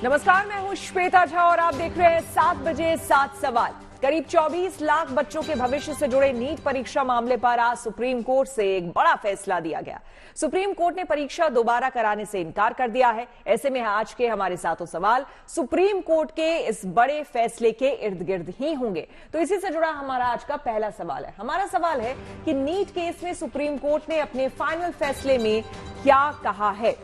नमस्कार, मैं हूं श्वेता झा और आप देख रहे हैं 7 बजे 7 सवाल। करीब 24 लाख बच्चों के भविष्य से जुड़े नीट परीक्षा मामले पर आज सुप्रीम कोर्ट से एक बड़ा फैसला दिया गया। सुप्रीम कोर्ट ने परीक्षा दोबारा कराने से इनकार कर दिया है। ऐसे में आज के हमारे 7 सवाल सुप्रीम कोर्ट के इस बड़े फैसले के इर्द गिर्द ही होंगे। तो इसी से जुड़ा हमारा आज का पहला सवाल है। हमारा सवाल है कि नीट केस में सुप्रीम कोर्ट ने अपने फाइनल फैसले में क्या कहा है।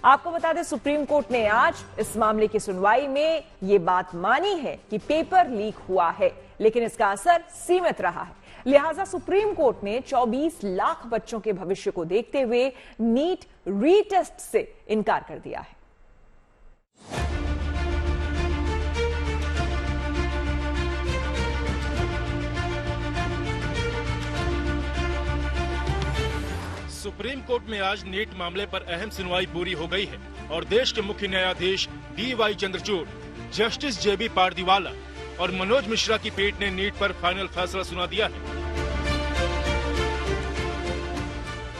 आपको बता दें, सुप्रीम कोर्ट ने आज इस मामले की सुनवाई में यह बात मानी है कि पेपर लीक हुआ है, लेकिन इसका असर सीमित रहा है। लिहाजा सुप्रीम कोर्ट ने 24 लाख बच्चों के भविष्य को देखते हुए नीट रीटेस्ट से इनकार कर दिया है। सुप्रीम कोर्ट में आज नीट मामले पर अहम सुनवाई पूरी हो गई है और देश के मुख्य न्यायाधीश DY Chandrachud, justice JB Pardiwala और मनोज मिश्रा की पीठ ने नीट पर फाइनल फैसला सुना दिया है।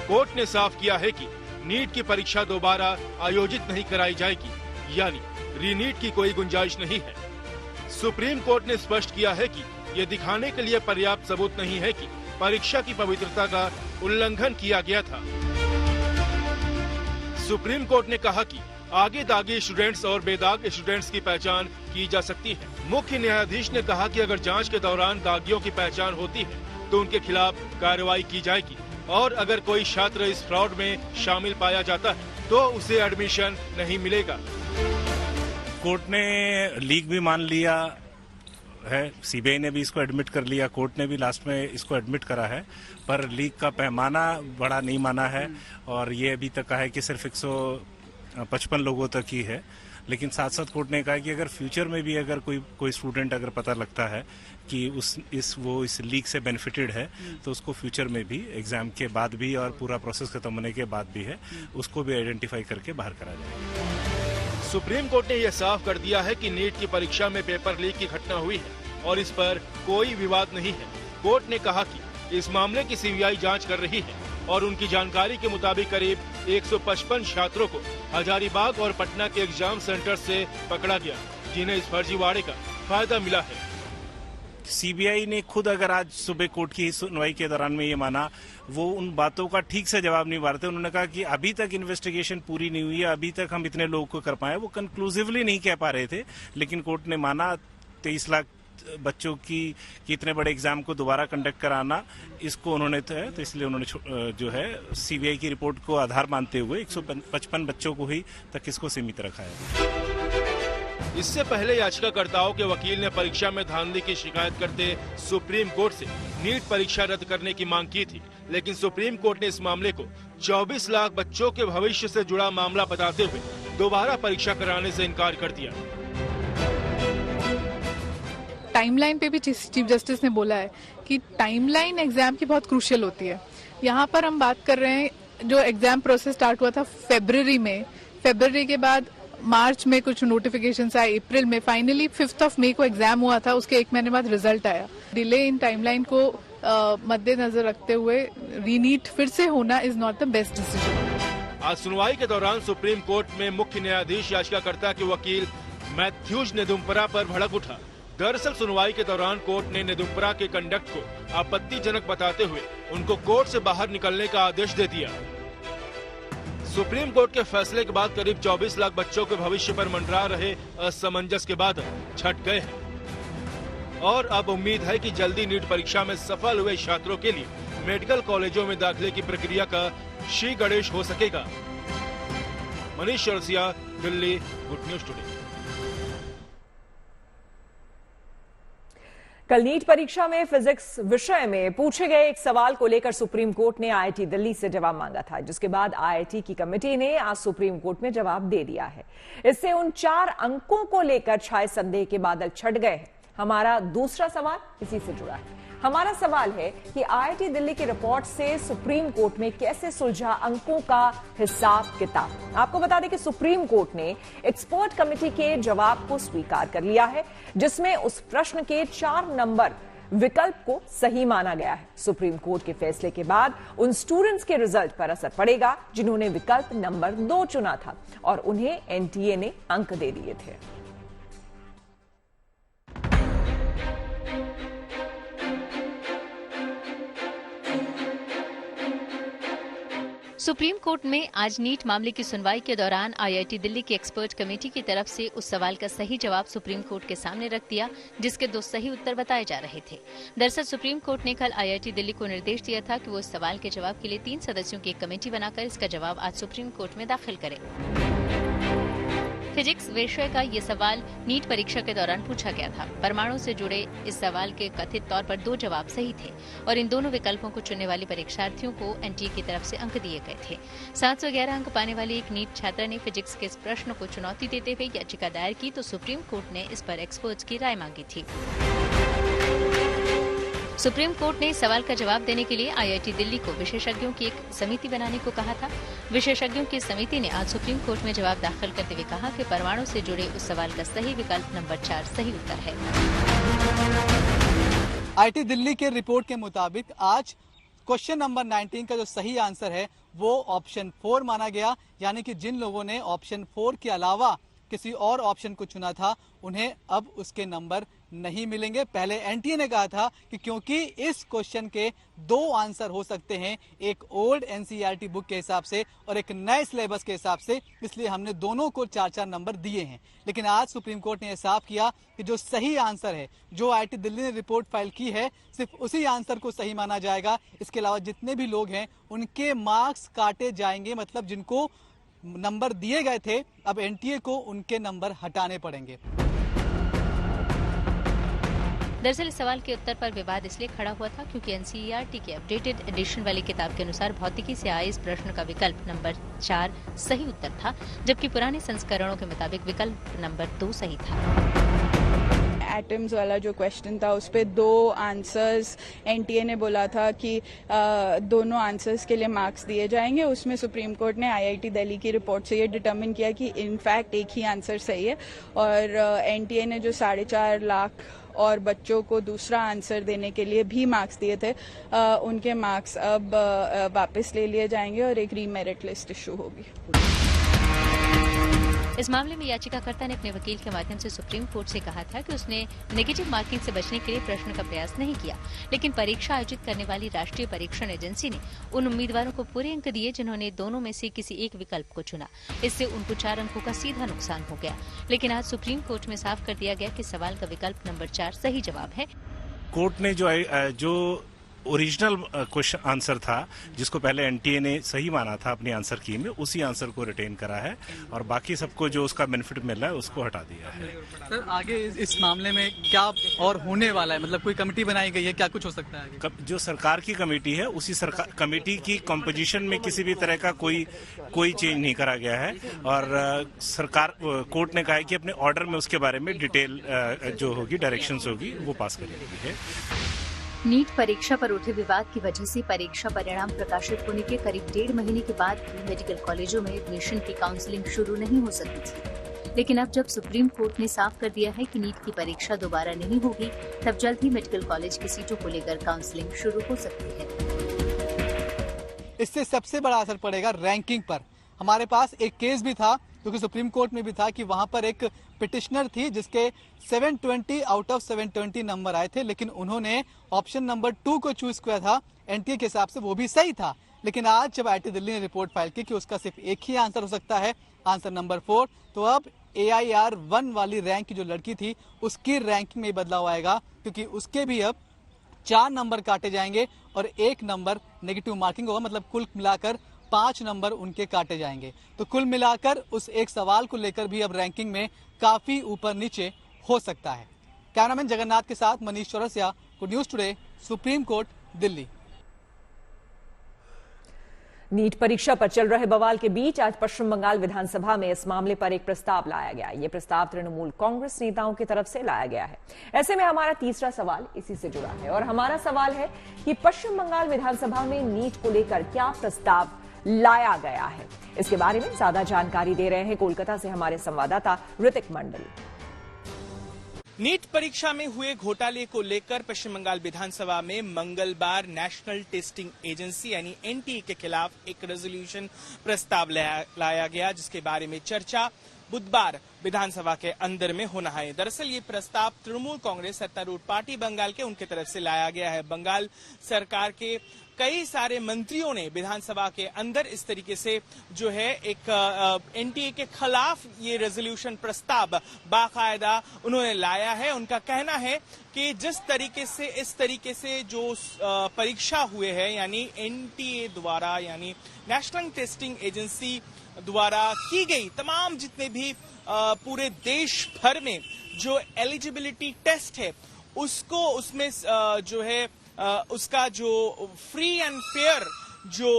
कोर्ट ने साफ किया है कि नीट की परीक्षा दोबारा आयोजित नहीं कराई जाएगी, यानी रीनीट की कोई गुंजाइश नहीं है। सुप्रीम कोर्ट ने स्पष्ट किया है कि ये दिखाने के लिए पर्याप्त सबूत नहीं है कि परीक्षा की पवित्रता का उल्लंघन किया गया था। सुप्रीम कोर्ट ने कहा कि आगे दागी स्टूडेंट्स और बेदाग स्टूडेंट्स की पहचान की जा सकती है। मुख्य न्यायाधीश ने कहा कि अगर जांच के दौरान दागियों की पहचान होती है तो उनके खिलाफ कार्रवाई की जाएगी और अगर कोई छात्र इस फ्रॉड में शामिल पाया जाता है तो उसे एडमिशन नहीं मिलेगा। कोर्ट ने लीक भी मान लिया है, CBI ने भी इसको एडमिट कर लिया, कोर्ट ने भी लास्ट में इसको एडमिट करा है, पर लीक का पैमाना बड़ा नहीं माना है और ये अभी तक कहा है कि सिर्फ 155 लोगों तक ही है। लेकिन साथ साथ कोर्ट ने कहा कि अगर फ्यूचर में भी अगर कोई स्टूडेंट अगर पता लगता है कि वो इस लीक से बेनिफिटेड है तो उसको फ्यूचर में भी एग्जाम के बाद भी और पूरा प्रोसेस खत्म होने के बाद भी है उसको भी आइडेंटिफाई करके बाहर करा जाएगा। सुप्रीम कोर्ट ने यह साफ कर दिया है कि नीट की परीक्षा में पेपर लीक की घटना हुई है और इस पर कोई विवाद नहीं है। कोर्ट ने कहा कि इस मामले की CBI जांच कर रही है और उनकी जानकारी के मुताबिक करीब 155 छात्रों को हजारीबाग और पटना के एग्जाम सेंटर से पकड़ा गया, जिन्हें इस फर्जीवाड़े का फायदा मिला है। CBI ने खुद अगर आज सुबह कोर्ट की सुनवाई के दौरान में ये माना, वो उन बातों का ठीक से जवाब नहीं मारते। उन्होंने कहा कि अभी तक इन्वेस्टिगेशन पूरी नहीं हुई है, अभी तक हम इतने लोगों को कर पाए, वो कंक्लूसिवली नहीं कह पा रहे थे। लेकिन कोर्ट ने माना 23 लाख बच्चों की इतने बड़े एग्जाम को दोबारा कंडक्ट कराना, इसको उन्होंने तो इसलिए उन्होंने जो है CBI की रिपोर्ट को आधार मानते हुए 155 बच्चों को ही तक इसको सीमित रखा है। इससे पहले याचिकाकर्ताओं के वकील ने परीक्षा में धांधली की शिकायत करते सुप्रीम कोर्ट से नीट परीक्षा रद्द करने की मांग की थी, लेकिन सुप्रीम कोर्ट ने इस मामले को 24 लाख बच्चों के भविष्य से जुड़ा मामला बताते हुए दोबारा परीक्षा कराने से इनकार कर दिया। टाइमलाइन पे भी चीफ जस्टिस ने बोला है कि टाइमलाइन एग्जाम की बहुत क्रूशियल होती है। यहाँ पर हम बात कर रहे हैं जो एग्जाम प्रोसेस स्टार्ट हुआ था फरवरी में, फरवरी के बाद मार्च में कुछ नोटिफिकेशन आए, अप्रैल में, फाइनली 5 मई को एग्जाम हुआ था, उसके 1 महीने बाद रिजल्ट आया। डिले इन टाइमलाइन को मद्देनजर रखते हुए रीनीट फिर से होना is not the best decision. आज सुनवाई के दौरान सुप्रीम कोर्ट में मुख्य न्यायाधीश याचिकाकर्ता के वकील मैथ्यूज नेदुम्परा पर भड़क उठा। दरअसल सुनवाई के दौरान कोर्ट ने नेदुम्परा के कंडक्ट को आपत्तिजनक बताते हुए उनको कोर्ट से बाहर निकलने का आदेश दे दिया। सुप्रीम कोर्ट के फैसले के बाद करीब 24 लाख बच्चों के भविष्य पर मंडरा रहे असमंजस के बादल छट गए हैं और अब उम्मीद है कि जल्दी नीट परीक्षा में सफल हुए छात्रों के लिए मेडिकल कॉलेजों में दाखिले की प्रक्रिया का श्री गणेश हो सकेगा। Manish Chaurasia, Delhi, good news today. कल नीट परीक्षा में फिजिक्स विषय में पूछे गए एक सवाल को लेकर सुप्रीम कोर्ट ने IIT दिल्ली से जवाब मांगा था, जिसके बाद IIT की कमेटी ने आज सुप्रीम कोर्ट में जवाब दे दिया है। इससे उन 4 अंकों को लेकर छाए संदेह के बादल छट गए हैं। हमारा दूसरा सवाल इसी से जुड़ा है। हमारा सवाल है कि IIT दिल्ली की रिपोर्ट से सुप्रीम कोर्ट में कैसे सुलझा अंकों का हिसाब किताब। आपको बता दें कि सुप्रीम कोर्ट ने एक्सपर्ट कमेटी के जवाब को स्वीकार कर लिया है, जिसमें उस प्रश्न के 4 नंबर विकल्प को सही माना गया है। सुप्रीम कोर्ट के फैसले के बाद उन स्टूडेंट्स के रिजल्ट पर असर पड़ेगा जिन्होंने विकल्प नंबर 2 चुना था और उन्हें एनटीए ने अंक दे दिए थे। सुप्रीम कोर्ट में आज नीट मामले की सुनवाई के दौरान आईआईटी दिल्ली की एक्सपर्ट कमेटी की तरफ से उस सवाल का सही जवाब सुप्रीम कोर्ट के सामने रख दिया जिसके 2 सही उत्तर बताए जा रहे थे। दरअसल सुप्रीम कोर्ट ने कल आईआईटी दिल्ली को निर्देश दिया था कि वो इस सवाल के जवाब के लिए 3 सदस्यों की एक कमेटी बनाकर इसका जवाब आज सुप्रीम कोर्ट में दाखिल करे। फिजिक्स विषय का ये सवाल नीट परीक्षा के दौरान पूछा गया था। परमाणु से जुड़े इस सवाल के कथित तौर पर 2 जवाब सही थे और इन दोनों विकल्पों को चुनने वाले परीक्षार्थियों को एनटीए की तरफ से अंक दिए गए थे। 711 अंक पाने वाली एक नीट छात्रा ने फिजिक्स के इस प्रश्न को चुनौती देते हुए याचिका दायर की तो सुप्रीम कोर्ट ने इस पर एक्सपर्ट्स की राय मांगी थी। सुप्रीम कोर्ट ने इस सवाल का जवाब देने के लिए आईआईटी दिल्ली को विशेषज्ञों की एक समिति बनाने को कहा था। विशेषज्ञों की समिति ने आज सुप्रीम कोर्ट में जवाब दाखिल करते हुए कहा कि परमाणु से जुड़े उस सवाल का सही विकल्प नंबर 4 सही उत्तर है। आईआईटी दिल्ली के रिपोर्ट के मुताबिक आज क्वेश्चन नंबर 19 का जो सही आंसर है वो ऑप्शन 4 माना गया, यानी कि जिन लोगों ने ऑप्शन 4 के अलावा किसी और ऑप्शन को चुना था उन्हें अब उसके नंबर नहीं मिलेंगे। पहले एनटीए ने कहा था कि क्योंकि इस क्वेश्चन के 2 आंसर हो सकते हैं, एक ओल्ड एनसीईआरटी बुक के हिसाब से और एक नए सिलेबस के हिसाब से, इसलिए हमने दोनों को 4-4 नंबर दिए हैं। लेकिन आज सुप्रीम कोर्ट ने यह साफ किया कि जो सही आंसर है, जो आईआईटी दिल्ली ने रिपोर्ट फाइल की है, सिर्फ उसी आंसर को सही माना जाएगा। इसके अलावा जितने भी लोग हैं उनके मार्क्स काटे जाएंगे, मतलब जिनको नंबर दिए गए थे अब एनटीए को उनके नंबर हटाने पड़ेंगे। दरअसल इस सवाल के उत्तर पर विवाद इसलिए खड़ा हुआ था क्योंकि एनसीईआरटी के अपडेटेड एडिशन वाली किताब के अनुसार भौतिकी से आए इस प्रश्न का विकल्प नंबर 4 सही उत्तर था, जबकि पुराने संस्करणों के मुताबिक विकल्प नंबर 2 सही था। एटम्स वाला जो क्वेश्चन था उस पे 2 आंसर्स एनटीए ने बोला था कि दोनों आंसर्स के लिए मार्क्स दिए जाएंगे। उसमें सुप्रीम कोर्ट ने आईआईटी दिल्ली की रिपोर्ट से ये डिटरमिन किया कि इनफैक्ट एक ही आंसर सही है और एनटीए ने जो 4.5 लाख और बच्चों को दूसरा आंसर देने के लिए भी मार्क्स दिए थे, उनके मार्क्स अब वापस ले लिए जाएंगे और एक रीमेरिट लिस्ट इशू होगी। इस मामले में याचिकाकर्ता ने अपने वकील के माध्यम से सुप्रीम कोर्ट से कहा था कि उसने नेगेटिव मार्किंग से बचने के लिए प्रश्न का प्रयास नहीं किया, लेकिन परीक्षा आयोजित करने वाली राष्ट्रीय परीक्षण एजेंसी ने उन उम्मीदवारों को पूरे अंक दिए जिन्होंने दोनों में से किसी एक विकल्प को चुना। इससे उनको 4 अंकों का सीधा नुकसान हो गया। लेकिन आज सुप्रीम कोर्ट में साफ कर दिया गया कि सवाल का विकल्प नंबर 4 सही जवाब है। कोर्ट ने जो ओरिजिनल क्वेश्चन आंसर था, जिसको पहले एनटीए ने सही माना था अपनी आंसर की में, उसी आंसर को रिटेन करा है और बाकी सबको जो उसका बेनिफिट मिल रहा है उसको हटा दिया है। सर आगे इस मामले में क्या और होने वाला है, मतलब कोई कमेटी बनाई गई है, क्या कुछ हो सकता है आगे? जो सरकार की कमेटी है उसी सरकार कमेटी की कंपोजिशन में किसी भी तरह का कोई चेंज नहीं करा गया है और सरकार कोर्ट ने कहा है कि अपने ऑर्डर में उसके बारे में डिटेल जो होगी डायरेक्शंस होगी वो पास करेगी है। नीट परीक्षा पर उठे विवाद की वजह से परीक्षा परिणाम प्रकाशित होने के करीब 1.5 महीने के बाद मेडिकल कॉलेजों में एडमिशन की काउंसलिंग शुरू नहीं हो सकी थी। लेकिन अब जब सुप्रीम कोर्ट ने साफ कर दिया है कि नीट की परीक्षा दोबारा नहीं होगी, तब जल्द ही मेडिकल कॉलेज की सीटों को लेकर काउंसलिंग शुरू हो सकती है। इससे सबसे बड़ा असर पड़ेगा रैंकिंग पर। हमारे पास एक केस भी था क्योंकि सुप्रीम कोर्ट में भी था कि वहां पर एक पिटिशनर थी जिसके 720 आउट ऑफ 720 नंबर आए थे, लेकिन उन्होंने ऑप्शन नंबर 2 को चूज किया था एनटीए के हिसाब से, वो भी सही था। लेकिन आज जब आईआईटी दिल्ली ने रिपोर्ट फाइल की कि उसका सिर्फ एक ही आंसर हो सकता है, आंसर नंबर 4, तो अब AIR 1 वाली रैंक की जो लड़की थी उसकी रैंकिंग में बदलाव आएगा क्योंकि उसके भी अब 4 नंबर काटे जाएंगे और 1 नंबर नेगेटिव मार्किंग होगा, मतलब कुल मिलाकर 5 नंबर उनके काटे जाएंगे। तो कुल मिलाकर उस एक सवाल को लेकर भी अब रैंकिंग में काफी ऊपर नीचे हो सकता है। कैमरामैन जगन्नाथ के साथ Manish Chaurasia, good news today, supreme court, Delhi. NEET परीक्षा पर चल रहे बवाल के बीच आज पश्चिम बंगाल विधानसभा में इस मामले पर एक प्रस्ताव लाया गया। यह प्रस्ताव तृणमूल कांग्रेस नेताओं की तरफ से लाया गया है। ऐसे में हमारा तीसरा सवाल इसी से जुड़ा है और हमारा सवाल है कि पश्चिम बंगाल विधानसभा में नीट को लेकर क्या प्रस्ताव लाया गया है। इसके बारे में ज्यादा जानकारी दे रहे हैं कोलकाता से हमारे संवाददाता ऋतिक मंडल। नीट परीक्षा में हुए घोटाले को लेकर पश्चिम बंगाल विधानसभा में मंगलवार नेशनल टेस्टिंग एजेंसी यानी एनटीए के खिलाफ एक रेजोल्यूशन प्रस्ताव लाया गया, जिसके बारे में चर्चा बुधवार विधानसभा के अंदर में होना है। दरअसल ये प्रस्ताव तृणमूल कांग्रेस सत्तारूढ़ पार्टी बंगाल के उनकी तरफ से लाया गया है। बंगाल सरकार के कई सारे मंत्रियों ने विधानसभा के अंदर इस तरीके से जो है एक एनटीए के खिलाफ ये रेजोल्यूशन प्रस्ताव बाकायदा उन्होंने लाया है। उनका कहना है कि जिस तरीके से इस तरीके से जो परीक्षा हुए हैं यानी एनटीए द्वारा यानी नेशनल टेस्टिंग एजेंसी द्वारा की गई तमाम जितने भी पूरे देश भर में जो एलिजिबिलिटी टेस्ट है उसको उसमें जो है उसका जो फ्री एंड फेयर जो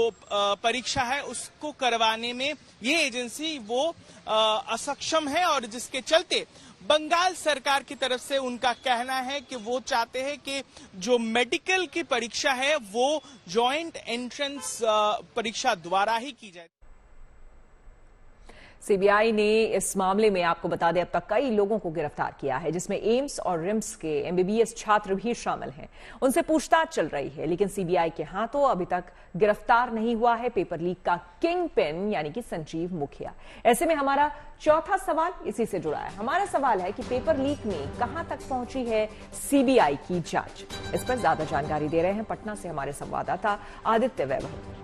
परीक्षा है उसको करवाने में ये एजेंसी वो असक्षम है और जिसके चलते बंगाल सरकार की तरफ से उनका कहना है कि वो चाहते हैं कि जो मेडिकल की परीक्षा है वो जॉइंट एंट्रेंस परीक्षा द्वारा ही की जाए। सीबीआई ने इस मामले में आपको बता दें अब तक कई लोगों को गिरफ्तार किया है, जिसमें एम्स और रिम्स के एमबीबीएस छात्र भी शामिल हैं। उनसे पूछताछ चल रही है, लेकिन सीबीआई के हाथों अभी तक गिरफ्तार नहीं हुआ है पेपर लीक का किंग पिन यानी कि संजीव मुखिया। ऐसे में हमारा चौथा सवाल इसी से जुड़ा है। हमारा सवाल है कि पेपर लीक में कहां तक पहुंची है सीबीआई की जांच। इस पर ज्यादा जानकारी दे रहे हैं पटना से हमारे संवाददाता आदित्य वैभव।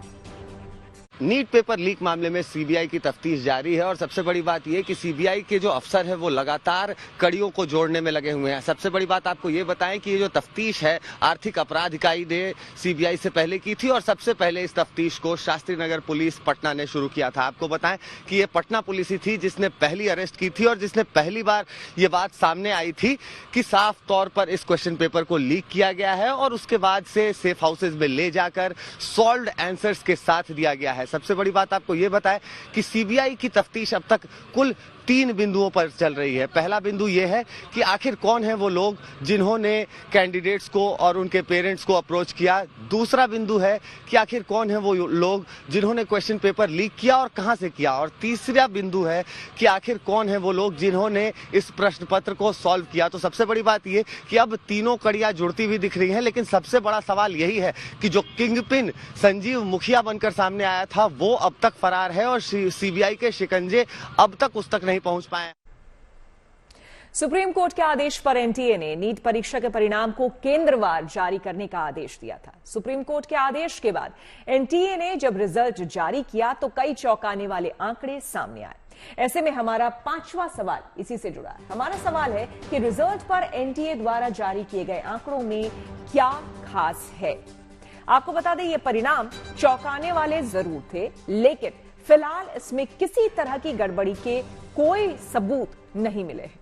नीट पेपर लीक मामले में सीबीआई की तफ्तीश जारी है और सबसे बड़ी बात यह कि सीबीआई के जो अफसर है वो लगातार कड़ियों को जोड़ने में लगे हुए हैं। सबसे बड़ी बात आपको ये बताएं कि ये जो तफ्तीश है आर्थिक अपराध इकाई ने सीबीआई से पहले की थी और सबसे पहले इस तफ्तीश को शास्त्री नगर पुलिस पटना ने शुरू किया था। आपको बताएं कि ये पटना पुलिस ही थी जिसने पहली अरेस्ट की थी और जिसने पहली बार ये बात सामने आई थी कि साफ तौर पर इस क्वेश्चन पेपर को लीक किया गया है और उसके बाद से सेफ हाउसेज में ले जाकर सॉल्व्ड आंसर्स के साथ दिया गया है। सबसे बड़ी बात आपको यह बताएं कि सीबीआई की तफ्तीश अब तक कुल 3 बिंदुओं पर चल रही है। पहला बिंदु यह है कि आखिर कौन है वो लोग जिन्होंने कैंडिडेट्स को और उनके पेरेंट्स को अप्रोच किया। दूसरा बिंदु है कि आखिर कौन है वो लोग जिन्होंने क्वेश्चन पेपर लीक किया और कहां से किया। और तीसरा बिंदु है कि आखिर कौन है वो लोग जिन्होंने इस प्रश्न पत्र को सॉल्व किया। तो सबसे बड़ी बात यह कि अब तीनों कड़ियां जुड़ती हुई दिख रही हैं, लेकिन सबसे बड़ा सवाल यही है कि जो किंगपिन संजीव मुखिया बनकर सामने आया था वो अब तक फरार है और सीबीआई के शिकंजे अब तक उस तक नहीं पहुंच पाए। सुप्रीम कोर्ट के आदेश पर एनटीए ने नीट परीक्षा के परिणाम को केंद्रवार जारी करने का आदेश दिया था। सुप्रीम कोर्ट के आदेश के बाद एनटीए ने जब रिजल्ट जारी किया तो कई चौंकाने वाले आंकड़े सामने आए। ऐसे में हमारा 5वां सवाल इसी से जुड़ा है। हमारा सवाल है कि रिजल्ट पर एनटीए द्वारा जारी किए गए आंकड़ों में क्या खास है। आपको बता दें ये परिणाम चौंकाने वाले जरूर थे, लेकिन फिलहाल इसमें किसी तरह की गड़बड़ी के कोई सबूत नहीं मिले हैं।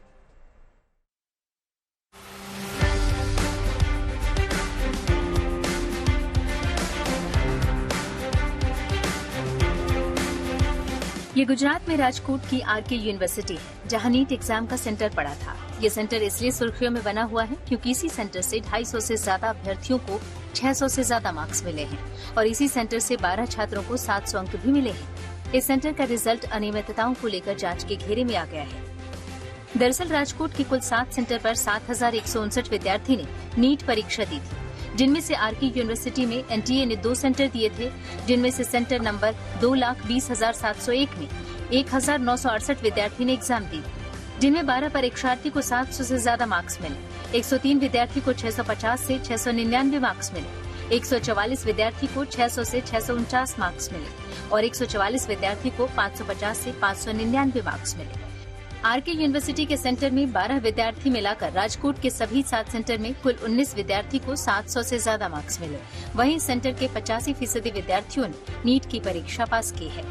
ये गुजरात में राजकोट की आरके यूनिवर्सिटी है, जहां नीट एग्जाम का सेंटर पड़ा था। ये सेंटर इसलिए सुर्खियों में बना हुआ है क्योंकि इसी सेंटर से 250 से ज्यादा अभ्यर्थियों को 600 से ज्यादा मार्क्स मिले हैं और इसी सेंटर से 12 छात्रों को 700 अंक भी मिले हैं। इस सेंटर का रिजल्ट अनियमितताओं को लेकर जांच के घेरे में आ गया है। दरअसल राजकोट के कुल 7 सेंटर पर 7159 विद्यार्थी ने नीट परीक्षा दी थी, जिनमें से आरके यूनिवर्सिटी में एनटीए ने 2 सेंटर दिए थे, जिनमें से सेंटर नंबर 2,20,701 में 1,968 विद्यार्थी ने एग्जाम दी, जिनमें 12 परीक्षार्थी को 700 से ज्यादा मार्क्स मिले। 103 विद्यार्थी को 650 से 699 मार्क्स मिले। 144 विद्यार्थी को 600 से 649 मार्क्स मिले और 144 विद्यार्थी को 550 से 599 मार्क्स मिले। आरके यूनिवर्सिटी के सेंटर में 12 विद्यार्थी मिलाकर राजकोट के सभी 7 सेंटर में कुल 19 विद्यार्थी को 700 से ज्यादा मार्क्स मिले। वहीं सेंटर के 85% विद्यार्थियों ने नीट की परीक्षा पास की है।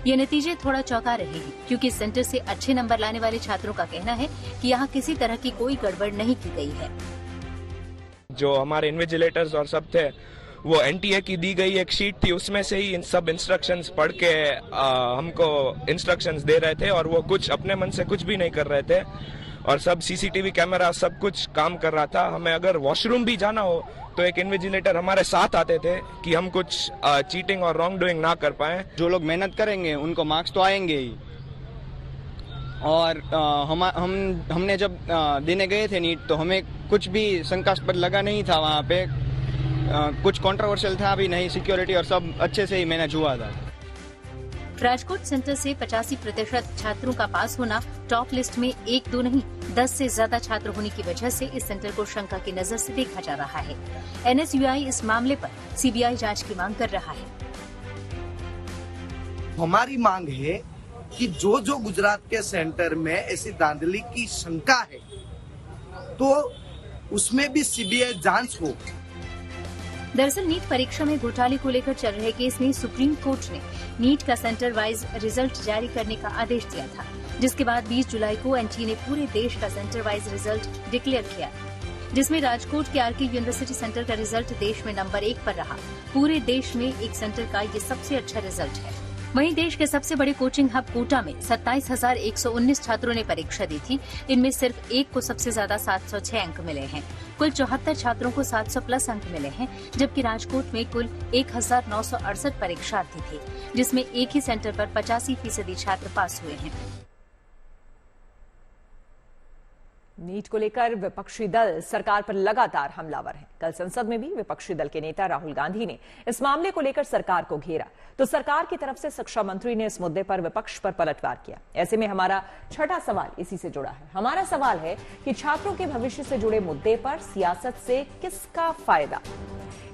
ये नतीजे थोड़ा चौंका रहे हैं क्योंकि सेंटर से अच्छे नंबर लाने वाले छात्रों का कहना है कि यहाँ किसी तरह की कोई गड़बड़ नहीं की गई है। जो हमारे इन्विजिलेटर्स और सब थे वो एनटीए की दी गई एक शीट थी, उसमें से ही इन सब इंस्ट्रक्शंस पढ़ के हमको इंस्ट्रक्शंस दे रहे थे और वो कुछ अपने मन से कुछ भी नहीं कर रहे थे और सब सीसीटीवी कैमरा सब कुछ काम कर रहा था। हमें अगर वॉशरूम भी जाना हो तो एक इन्विजिलेटर हमारे साथ आते थे कि हम कुछ चीटिंग और रॉन्ग डूइंग ना कर पाए। जो लोग मेहनत करेंगे उनको मार्क्स तो आएंगे ही, और हमने जब देने गए थे नीट तो हमें कुछ भी शंकास्पद लगा नहीं था। वहाँ पे कुछ कंट्रोवर्शियल था भी नहीं, सिक्योरिटी और सब अच्छे से ही मैनेज हुआ था। राजकोट सेंटर से 85% छात्रों का पास होना टॉप लिस्ट में 1-2 नहीं 10 से ज्यादा छात्र होने की वजह से इस सेंटर को शंका की नजर से देखा जा रहा है। NSUI इस मामले पर CBI जांच की मांग कर रहा है। हमारी मांग है कि जो गुजरात के सेंटर में ऐसी धांधली की शंका है तो उसमें भी CBI जांच हो। दरअसल नीट परीक्षा में घोटाले को लेकर चल रहे केस में सुप्रीम कोर्ट ने नीट का सेंटर वाइज रिजल्ट जारी करने का आदेश दिया था, जिसके बाद 20 जुलाई को NTA ने पूरे देश का सेंटर वाइज रिजल्ट डिक्लेयर किया, जिसमें राजकोट के RK यूनिवर्सिटी सेंटर का रिजल्ट देश में नंबर 1 पर रहा। पूरे देश में एक सेंटर का ये सबसे अच्छा रिजल्ट है। वहीं देश के सबसे बड़े कोचिंग हब कोटा में 27,119 छात्रों ने परीक्षा दी थी। इनमें सिर्फ एक को सबसे ज्यादा 706 अंक मिले हैं। कुल 74 छात्रों को 700 प्लस अंक मिले हैं, जबकि राजकोट में कुल 1,968 परीक्षार्थी थे, जिसमें एक ही सेंटर पर 85% छात्र पास हुए हैं। नीट को लेकर विपक्षी दल सरकार पर लगातार हमलावर है। कल संसद में भी विपक्षी दल के नेता राहुल गांधी ने इस मामले को लेकर सरकार को घेरा, तो सरकार की तरफ से शिक्षा मंत्री ने इस मुद्दे पर विपक्ष पर पलटवार किया। ऐसे में हमारा छठा सवाल इसी से जुड़ा है। हमारा सवाल है कि छात्रों के भविष्य से जुड़े मुद्दे पर सियासत से किसका फायदा।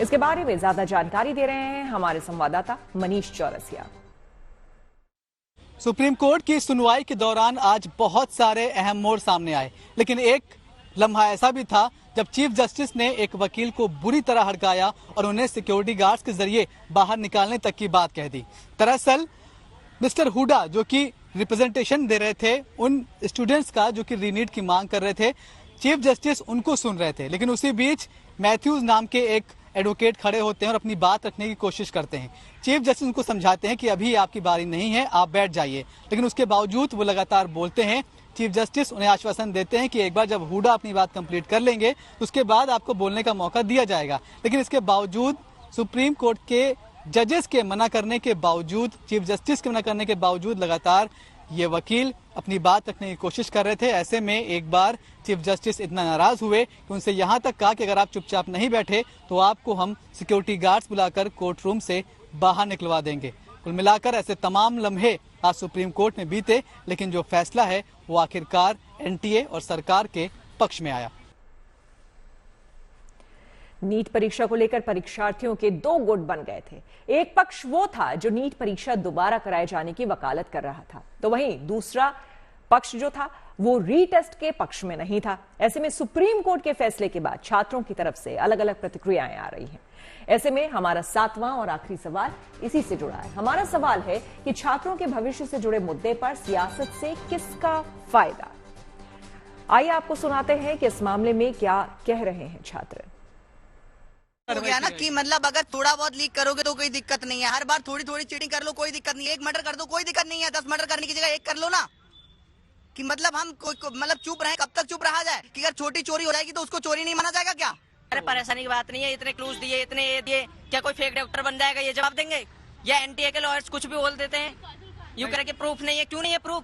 इसके बारे में ज्यादा जानकारी दे रहे हैं हमारे संवाददाता मनीष चौरसिया। सुप्रीम कोर्ट की सुनवाई के दौरान आज बहुत सारे अहम मोड़ सामने आए, लेकिन एक लम्हा ऐसा भी था जब चीफ जस्टिस ने एक वकील को बुरी तरह हड़काया और उन्हें सिक्योरिटी गार्ड्स के जरिए बाहर निकालने तक की बात कह दी। दरअसल मिस्टर हुडा जो कि रिप्रेजेंटेशन दे रहे थे उन स्टूडेंट्स का जो कि रीनीट की मांग कर रहे थे, चीफ जस्टिस उनको सुन रहे थे, लेकिन उसी बीच मैथ्यूज नाम के एक एडवोकेट खड़े होते हैं और अपनी बात रखने की कोशिश करते हैं। चीफ जस्टिस उनको समझाते हैं कि अभी आपकी बारी नहीं है, आप बैठ जाइए, लेकिन उसके बावजूद वो लगातार बोलते हैं। चीफ जस्टिस उन्हें आश्वासन देते हैं कि एक बार जब हुडा अपनी बात कंप्लीट कर लेंगे तो उसके बाद आपको बोलने का मौका दिया जाएगा, लेकिन इसके बावजूद सुप्रीम कोर्ट के जजेस के मना करने के बावजूद, चीफ जस्टिस के मना करने के बावजूद लगातार ये वकील अपनी बात रखने की कोशिश कर रहे थे। ऐसे में एक बार चीफ जस्टिस इतना नाराज हुए कि उनसे यहाँ तक कहा कि अगर आप चुपचाप नहीं बैठे तो आपको हम सिक्योरिटी गार्ड्स बुलाकर कोर्ट रूम से बाहर निकलवा देंगे। कुल मिलाकर ऐसे तमाम लम्हे आज सुप्रीम कोर्ट में बीते, लेकिन जो फैसला है वो आखिरकार NTA और सरकार के पक्ष में आया। नीट परीक्षा को लेकर परीक्षार्थियों के दो गुट बन गए थे। एक पक्ष वो था जो नीट परीक्षा दोबारा कराए जाने की वकालत कर रहा था, तो वहीं दूसरा पक्ष जो था वो रीटेस्ट के पक्ष में नहीं था। ऐसे में सुप्रीम कोर्ट के फैसले के बाद छात्रों की तरफ से अलग अलग प्रतिक्रियाएं आ रही हैं। ऐसे में हमारा सातवां और आखिरी सवाल इसी से जुड़ा है। हमारा सवाल है कि छात्रों के भविष्य से जुड़े मुद्दे पर सियासत से किसका फायदा। आइए आपको सुनाते हैं कि इस मामले में क्या कह रहे हैं छात्र। हो गया ना कि मतलब अगर थोड़ा बहुत लीक करोगे तो कोई दिक्कत नहीं है, हर बार थोड़ी थोड़ी चीटिंग कर लो कोई दिक्कत नहीं है, एक मर्डर कर दो कोई दिक्कत नहीं है, 10 मर्डर करने की जगह एक कर लो ना। कि मतलब हम मतलब चुप रहे, कब तक चुप रहा जाए कि अगर छोटी चोरी हो जाएगी तो उसको चोरी नहीं माना जाएगा क्या? अरे परेशानी की बात नहीं है, इतने क्लूज दिए, इतने ये दिए, क्या कोई फेक डॉक्टर बन जाएगा ये जवाब देंगे? या NTA के लॉयर्स कुछ भी बोल देते हैं, यूं करके प्रूफ नहीं है। क्यों नहीं है प्रूफ?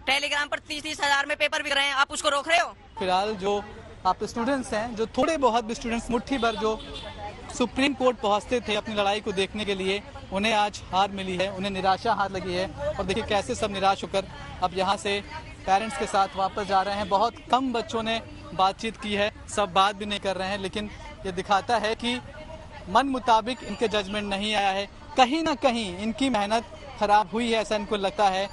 टेलीग्राम पर 30-30 हजार में पेपर बिक रहे हैं, आप उसको रोक रहे हो? फिलहाल जो आप स्टूडेंट्स हैं, जो थोड़े बहुत भी स्टूडेंट्स मुट्ठी भर जो सुप्रीम कोर्ट पहुंचते थे अपनी लड़ाई को देखने के लिए, उन्हें आज हार मिली है, उन्हें निराशा हाथ लगी है। और देखिए कैसे सब निराश होकर अब यहाँ से पेरेंट्स के साथ वापस जा रहे हैं। बहुत कम बच्चों ने बातचीत की है, सब बात भी नहीं कर रहे हैं, लेकिन ये दिखाता है कि मन मुताबिक इनके जजमेंट नहीं आया है। कहीं ना कहीं इनकी मेहनत खराब हुई है, ऐसा इनको लगता है।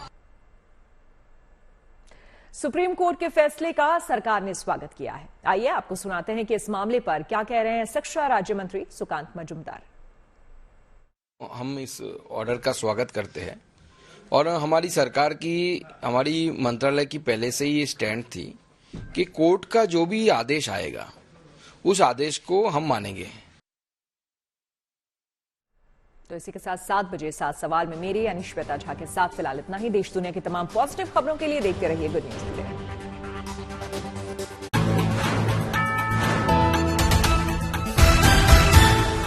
सुप्रीम कोर्ट के फैसले का सरकार ने स्वागत किया है। आइए आपको सुनाते हैं कि इस मामले पर क्या कह रहे हैं शिक्षा राज्य मंत्री सुकांत मजूमदार। हम इस ऑर्डर का स्वागत करते हैं और हमारी सरकार की, हमारी मंत्रालय की पहले से ही स्टैंड थी कि कोर्ट का जो भी आदेश आएगा उस आदेश को हम मानेंगे। तो इसी के साथ 7 बजे 7 सवाल में मेरी यानी श्वेता झा के साथ फिलहाल इतना ही। देश दुनिया की तमाम पॉजिटिव खबरों के लिए देखते रहिए गुड न्यूज टुडे।